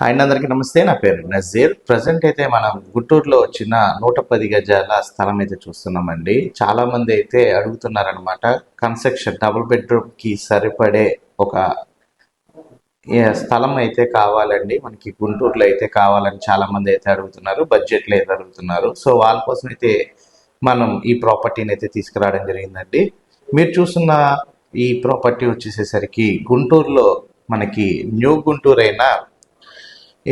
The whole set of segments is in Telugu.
హాయ్ అందరికీ నమస్తే. నా పేరు నజీర్. ప్రజెంట్ అయితే మనం గుంటూరులో వచ్చిన 110 గజాల స్థలం అయితే చూస్తున్నామండి. చాలా మంది అయితే అడుగుతున్నారనమాట. కన్స్ట్రక్షన్ డబుల్ బెడ్రూమ్కి సరిపడే ఒక స్థలం అయితే కావాలండి, మనకి గుంటూరులో అయితే కావాలని చాలా మంది అయితే అడుగుతున్నారు. బడ్జెట్లో అయితే అడుగుతున్నారు. సో వాళ్ళ కోసం అయితే మనం ఈ ప్రాపర్టీని అయితే తీసుకురావడం జరిగిందండి. మీరు చూస్తున్న ఈ ప్రాపర్టీ వచ్చేసేసరికి గుంటూరులో మనకి న్యూ గుంటూరు అయిన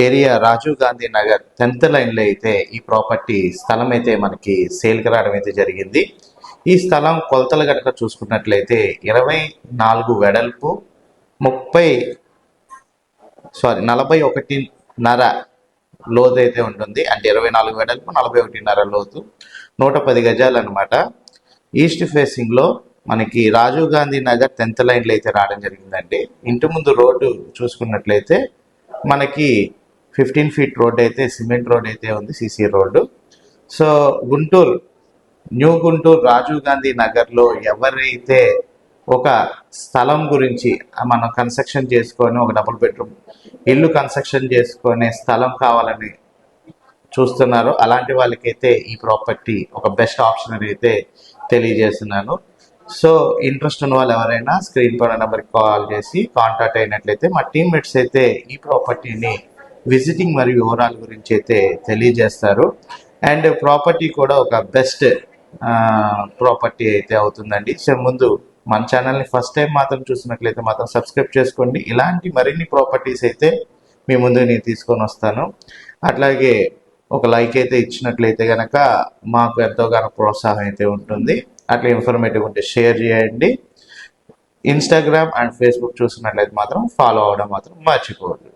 ఏరియా రాజీవ్ గాంధీ నగర్ 10th లైన్లో అయితే ఈ ప్రాపర్టీ స్థలం అయితే మనకి సేల్కి రావడం అయితే జరిగింది. ఈ స్థలం కొలతలు కనుక చూసుకున్నట్లయితే 24 వెడల్పు 41.5 లోతు అయితే ఉంటుంది. అంటే 24 వెడల్పు 41.5 లోతు, 110 గజాలు అనమాట. ఈస్ట్ ఫేసింగ్లో మనకి రాజీవ్ గాంధీ నగర్ 10th లైన్లో అయితే రావడం జరిగిందండి. ఇంటి ముందు రోడ్డు చూసుకున్నట్లయితే మనకి 15 ఫీట్ రోడ్ అయితే, సిమెంట్ రోడ్ అయితే ఉంది, CC road. So Guntur new Guntur Rajiv Gandhi నగర్లో ఎవరైతే ఒక స్థలం గురించి మనం కన్స్ట్రక్షన్ చేసుకొని ఒక డబుల్ బెడ్రూమ్ ఇల్లు కన్స్ట్రక్షన్ చేసుకునే స్థలం కావాలని చూస్తున్నారో అలాంటి వాళ్ళకైతే ఈ ప్రాపర్టీ ఒక బెస్ట్ ఆప్షన్ అయితే తెలియజేస్తున్నాను. సో ఇంట్రెస్ట్ ఉన్న వాళ్ళు ఎవరైనా స్క్రీన్ పైన నెంబర్కి కాల్ చేసి కాంటాక్ట్ అయినట్లయితే మా టీమ్మేట్స్ అయితే ఈ ప్రాపర్టీని విజిటింగ్ మరియు వివరాల గురించి అయితే తెలియజేస్తారు. అండ్ ప్రాపర్టీ కూడా ఒక బెస్ట్ ప్రాపర్టీ అయితే అవుతుందండి. సో ముందు మన ఛానల్ని ఫస్ట్ టైం మాత్రం చూసినట్లయితే మాత్రం సబ్స్క్రైబ్ చేసుకోండి. ఇలాంటి మరిన్ని ప్రాపర్టీస్ అయితే మీ ముందు నేను తీసుకొని వస్తాను. అట్లాగే ఒక లైక్ అయితే ఇచ్చినట్లయితే కనుక మాకు ఎంతోగానో ప్రోత్సాహం అయితే ఉంటుంది. అట్లా ఇన్ఫర్మేటివ్ ఉంటే షేర్ చేయండి. ఇన్స్టాగ్రామ్ అండ్ ఫేస్బుక్ చూసినట్లయితే మాత్రం ఫాలో అవ్వడం మాత్రం మర్చిపోవద్దు.